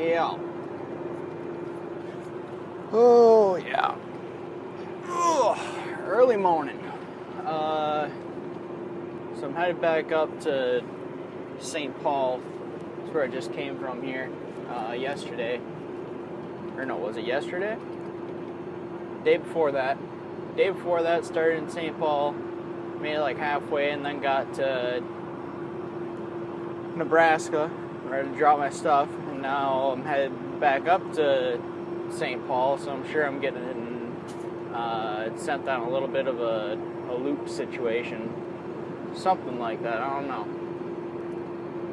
Yeah. Oh, yeah. Ugh, early morning. So I'm headed back up to St. Paul. That's where I just came from here yesterday. Or no, was it yesterday? Day before that. Day before that, started in St. Paul, made it like halfway, and then got to Nebraska, ready to drop my stuff, and now I'm headed back up to St. Paul, so I'm sure I'm getting sent on a little bit of a loop situation. Something like that, I don't know.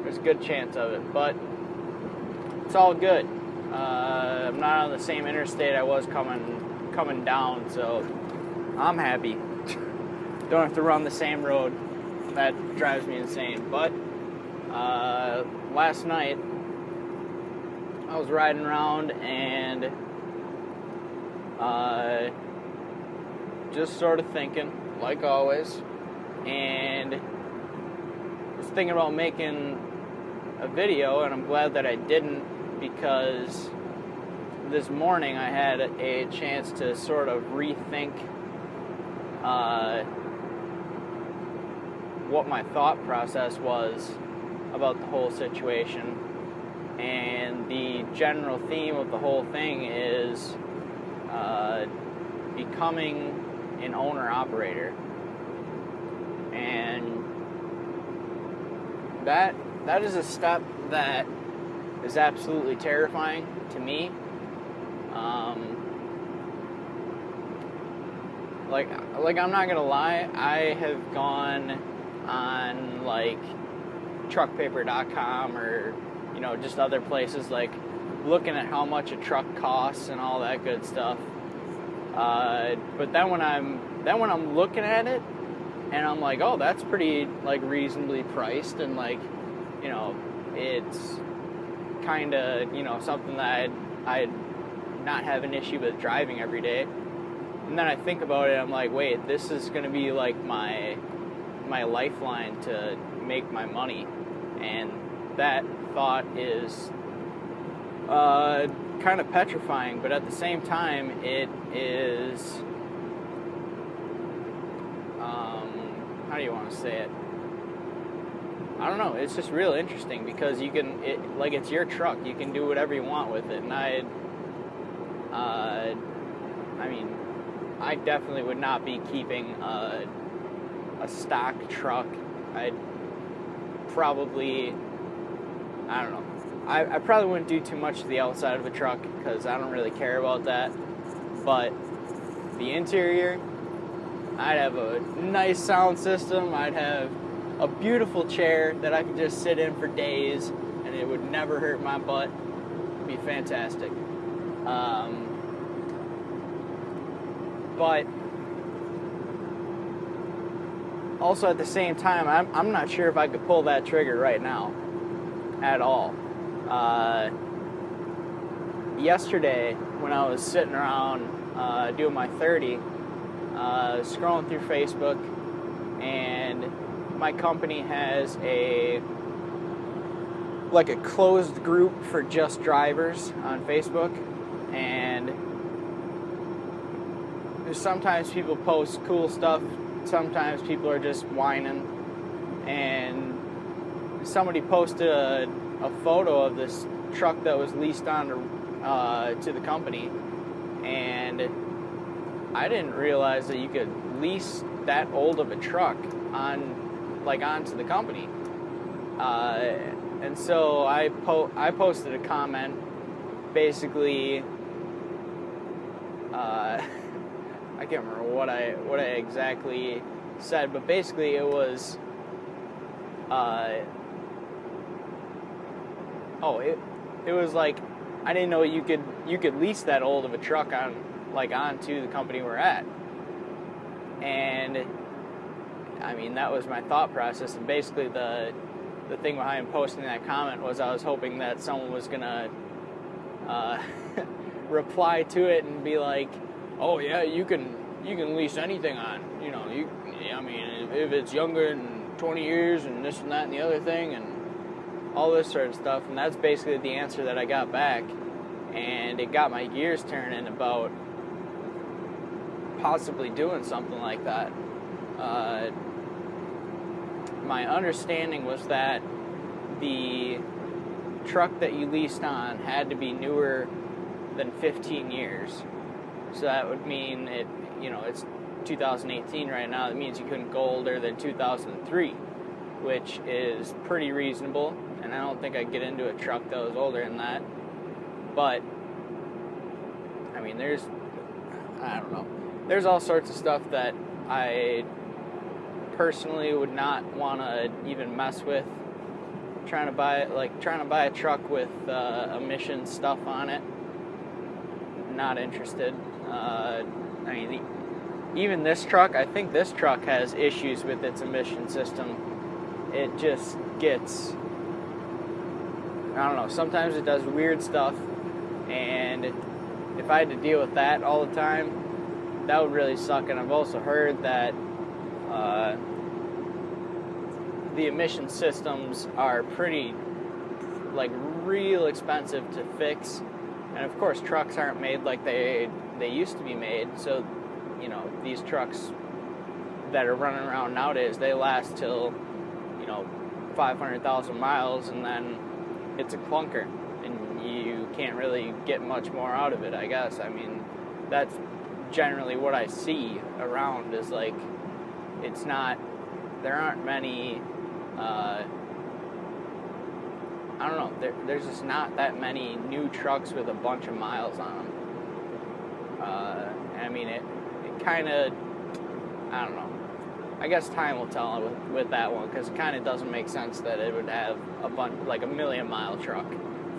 There's a good chance of it, but it's all good. I'm not on the same interstate I was coming down, so I'm happy. Don't have to run the same road. That drives me insane. But last night I was riding around and just sort of thinking, like always, and was thinking about making a video, and I'm glad that I didn't, because this morning I had a chance to sort of rethink what my thought process was about the whole situation. And the general theme of the whole thing is becoming an owner-operator. And that is a step that is absolutely terrifying to me. Like I'm not gonna lie, I have gone on like truckpaper.com or just other places, like looking at how much a truck costs and all that good stuff. But then when I'm looking at it and I'm like, oh, that's pretty like reasonably priced, and like it's kind of something that I'd not have an issue with driving every day. And then I think about it, I'm like, wait, this is going to be like my lifeline to make my money. And that thought is kind of petrifying, but at the same time, it is, how do you want to say it? I don't know, it's just real interesting, because you can, it's your truck, you can do whatever you want with it. And I definitely would not be keeping a stock truck. I'd probably, I don't know, I probably wouldn't do too much to the outside of a truck, because I don't really care about that. But the interior, I'd have a nice sound system, I'd have a beautiful chair that I could just sit in for days, and it would never hurt my butt. It'd be fantastic. But also at the same time, I'm not sure if I could pull that trigger right now at all. Yesterday, when I was sitting around doing my 30, scrolling through Facebook, and my company has a closed group for just drivers on Facebook, and sometimes people post cool stuff, sometimes people are just whining, and somebody posted a photo of this truck that was leased on to the company, and I didn't realize that you could lease that old of a truck onto the company. And so I posted a comment, basically. I can't remember what I exactly said, but basically it was, it was like, I didn't know you could lease that old of a truck onto the company we're at. And I mean, that was my thought process. And basically the thing behind posting that comment was I was hoping that someone was gonna reply to it and be like, oh yeah, you can lease anything on, if it's younger than 20 years and this and that and the other thing. And all this sort of stuff. And that's basically the answer that I got back. And it got my gears turning about possibly doing something like that. My understanding was that the truck that you leased on had to be newer than 15 years. So that would mean it's 2018 right now. That means you couldn't go older than 2003, which is pretty reasonable. And I don't think I'd get into a truck that was older than that. But I mean, there's all sorts of stuff that I personally would not want to even mess with. Trying to buy a truck with emission stuff on it, not interested. I mean, even this truck, I think this truck has issues with its emission system. It just gets, I don't know, sometimes it does weird stuff, and if I had to deal with that all the time, that would really suck. And I've also heard that the emission systems are pretty, real expensive to fix. And of course, trucks aren't made like they used to be made. So, these trucks that are running around nowadays, they last till, 500,000 miles, and then it's a clunker, and you can't really get much more out of it, I guess. I mean, that's generally what I see around is, it's not, there aren't many, I don't know, there's just not that many new trucks with a bunch of miles on them. I mean, it kind of, I don't know, I guess time will tell with that one, because it kind of doesn't make sense that it would have a bunch, a 1,000,000-mile truck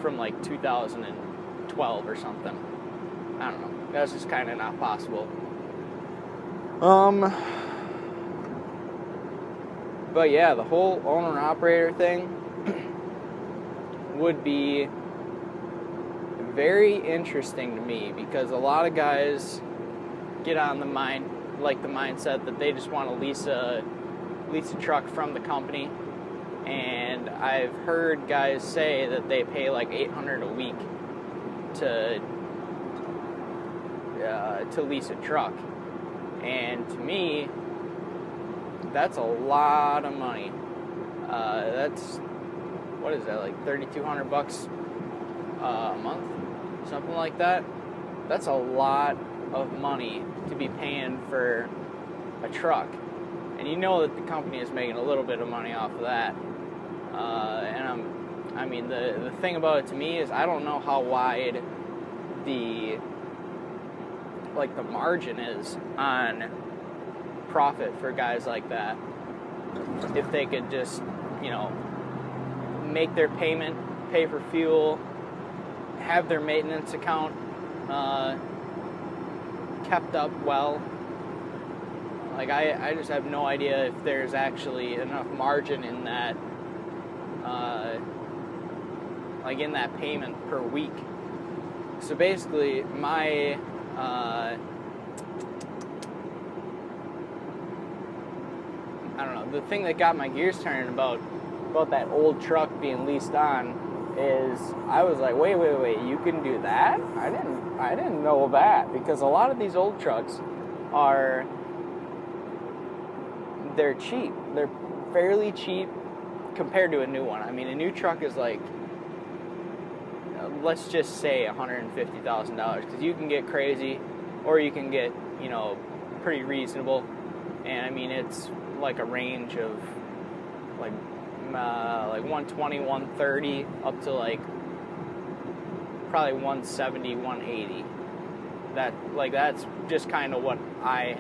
from 2012 or something. I don't know, that's just kind of not possible. But yeah, the whole owner-operator thing would be very interesting to me, because a lot of guys get on the mindset that they just want to lease a truck from the company. And I've heard guys say that they pay $800 a week to lease a truck. And to me, that's a lot of money. That's, what is that, $3,200 a month? Something like that. That's a lot of money to be paying for a truck. And you know that the company is making a little bit of money off of that. And the thing about it to me is I don't know how wide the margin is on profit for guys like that. If they could just, make their payment, pay for fuel, have their maintenance account kept up well. I just have no idea if there's actually enough margin in that, in that payment per week. So basically, my I don't know, the thing that got my gears turning about that old truck being leased on is I was like, wait, you can do that? I didn't know that, because a lot of these old trucks they're cheap. They're fairly cheap compared to a new one. I mean, a new truck is let's just say $150,000, because you can get crazy or you can get, pretty reasonable. And I mean, it's a range of 120, 130 up to probably 170, 180. That's just kind of what I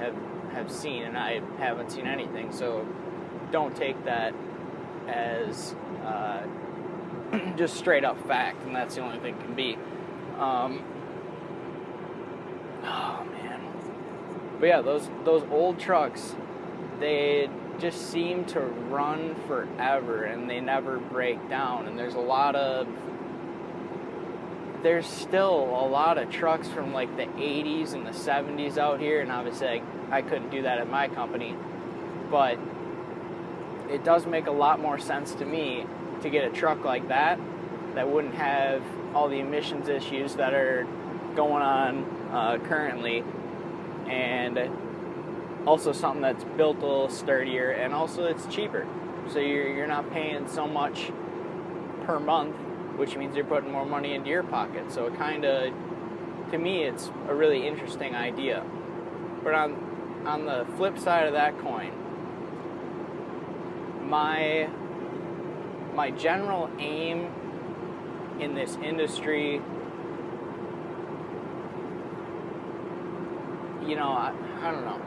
have seen, and I haven't seen anything, so don't take that as just straight up fact, and that's the only thing it can be. Oh man. But yeah, those old trucks, they just seem to run forever, and they never break down. And there's still a lot of trucks from the 80s and the 70s out here, and obviously I couldn't do that at my company, but it does make a lot more sense to me to get a truck like that wouldn't have all the emissions issues that are going on currently, and also something that's built a little sturdier, and also it's cheaper. So you're not paying so much per month, which means you're putting more money into your pocket. So it kind of, to me, it's a really interesting idea. But on the flip side of that coin, my general aim in this industry, I don't know.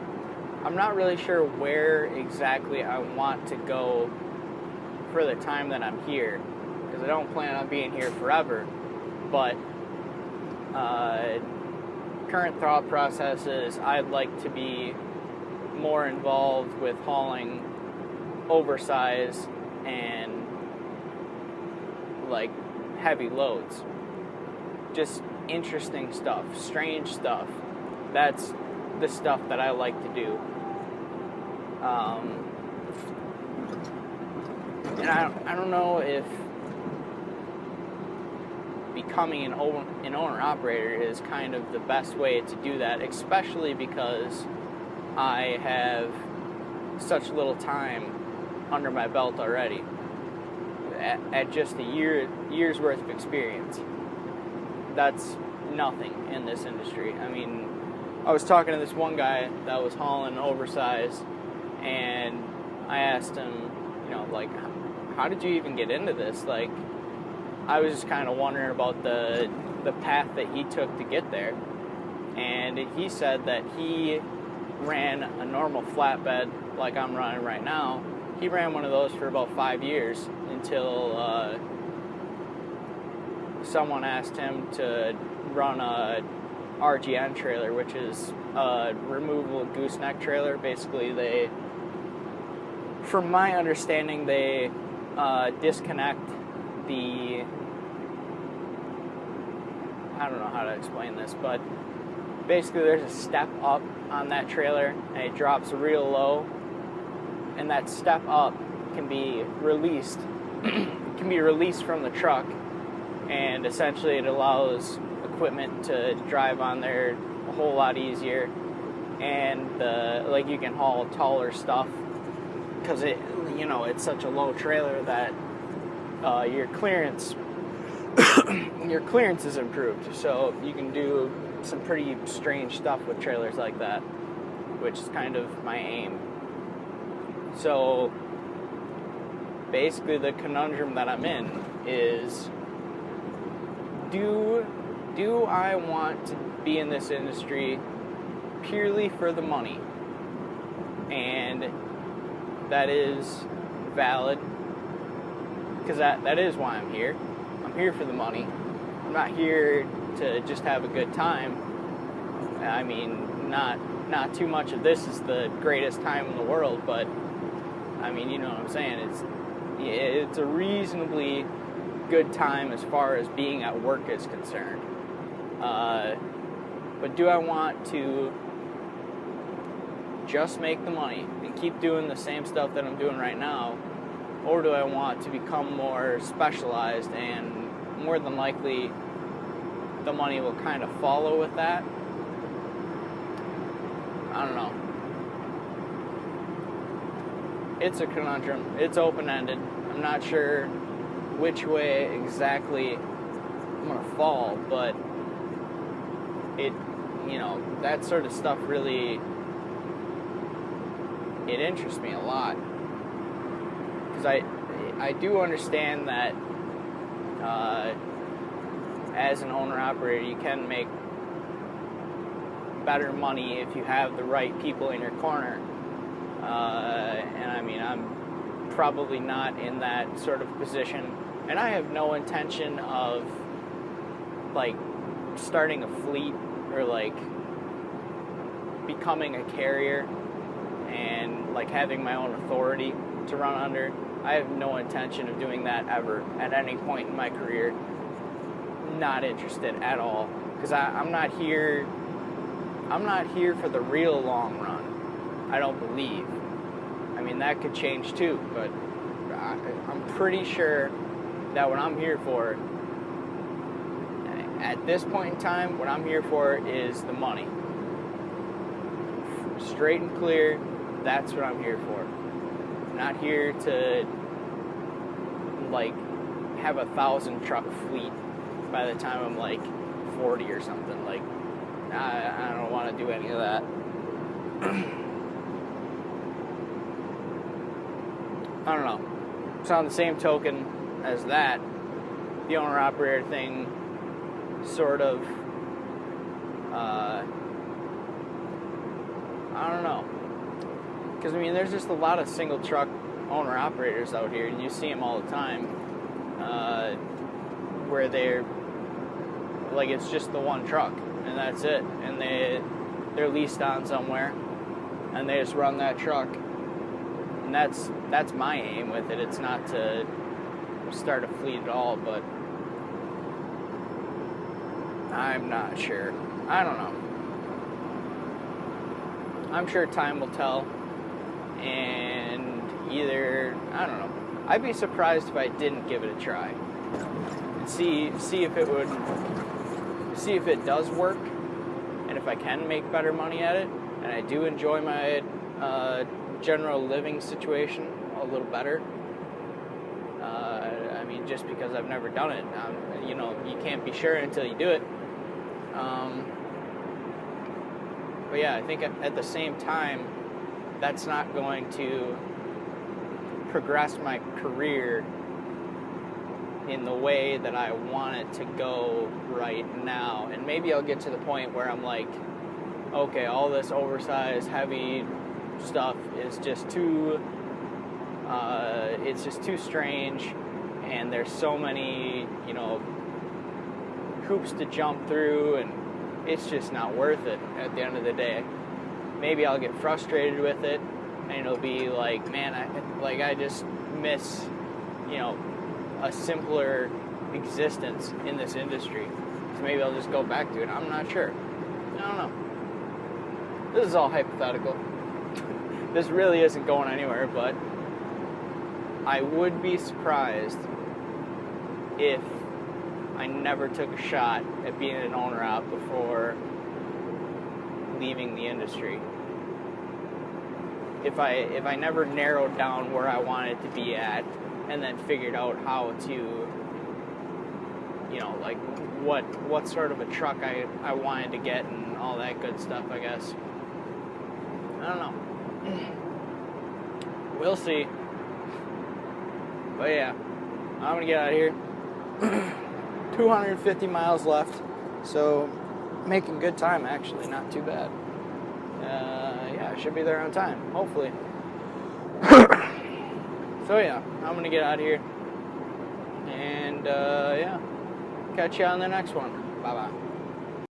I'm not really sure where exactly I want to go for the time that I'm here, because I don't plan on being here forever. But current thought process is I'd like to be more involved with hauling oversized and like heavy loads. Just interesting stuff, strange stuff. That's the stuff that I like to do. And I don't know if becoming an owner-operator is kind of the best way to do that, especially because I have such little time under my belt already at just a year's worth of experience. That's nothing in this industry. I mean, I was talking to this one guy that was hauling oversized, and I asked him, like, how did you even get into this? Like, I was just kind of wondering about the path that he took to get there. And he said that he ran a normal flatbed like I'm running right now. He ran one of those for about 5 years until someone asked him to run a RGN trailer, which is a removable gooseneck trailer. Basically, from my understanding, they disconnect the, I don't know how to explain this, but basically there's a step up on that trailer and it drops real low, and that step up can be released from the truck, and essentially it allows equipment to drive on there a whole lot easier, and you can haul taller stuff because it's such a low trailer that your clearance is improved, so you can do some pretty strange stuff with trailers like that, which is kind of my aim. So basically the conundrum that I'm in is, do I want to be in this industry purely for the money? And that is valid, because that is why I'm here. I'm here for the money. I'm not here to just have a good time. I mean, not too much of this is the greatest time in the world, but I mean, you know what I'm saying. It's a reasonably good time as far as being at work is concerned. But do I want to just make the money and keep doing the same stuff that I'm doing right now, or do I want to become more specialized, and more than likely the money will kind of follow with that? I don't know. It's a conundrum. It's open-ended. I'm not sure which way exactly I'm going to fall, but that sort of stuff really, it interests me a lot. Because I do understand that as an owner-operator, you can make better money if you have the right people in your corner. And I mean, I'm probably not in that sort of position. And I have no intention of, starting a fleet or, becoming a carrier and, having my own authority to run under. I have no intention of doing that ever at any point in my career. Not interested at all, because I'm not here for the real long run. I don't believe. I mean, that could change too, but I'm pretty sure that what I'm here for, at this point in time, what I'm here for is the money. Straight and clear, that's what I'm here for. I'm not here to, like, have a 1,000 truck fleet by the time I'm like 40 or something. Like, I don't want to do any of that. I don't know. So on the same token as that, the owner-operator thing sort of, I don't know. Because, I mean, there's just a lot of single truck owner-operators out here, and you see them all the time, where they're, like, it's just the one truck, and that's it. And they're leased on somewhere, and they just run that truck. And that's my aim with it. It's not to start a fleet at all, but I'm not sure. I don't know. I'm sure time will tell, and either, I don't know. I'd be surprised if I didn't give it a try. And see if it does work, and if I can make better money at it, and I do enjoy my general living situation a little better. I mean, just because I've never done it, you know, you can't be sure until you do it. But yeah, I think at the same time, that's not going to progress my career in the way that I want it to go right now. And maybe I'll get to the point where I'm like, okay, all this oversized, heavy stuff is just too, it's just too strange, and there's so many, you know, hoops to jump through, and it's just not worth it at the end of the day. Maybe I'll get frustrated with it, and it'll be like, man, I just miss, you know, a simpler existence in this industry. So maybe I'll just go back to it. I'm not sure. I don't know. This is all hypothetical. This really isn't going anywhere, but I would be surprised if I never took a shot at being an owner out before leaving the industry. If I never narrowed down where I wanted to be at, and then figured out how to, you know, like what sort of a truck I wanted to get and all that good stuff, I guess. I don't know. We'll see. But yeah, I'm gonna get out of here. 250 miles left, so making good time, actually, not too bad. Yeah, I should be there on time, hopefully. So yeah, I'm gonna get out of here, and yeah, catch you on the next one. Bye bye.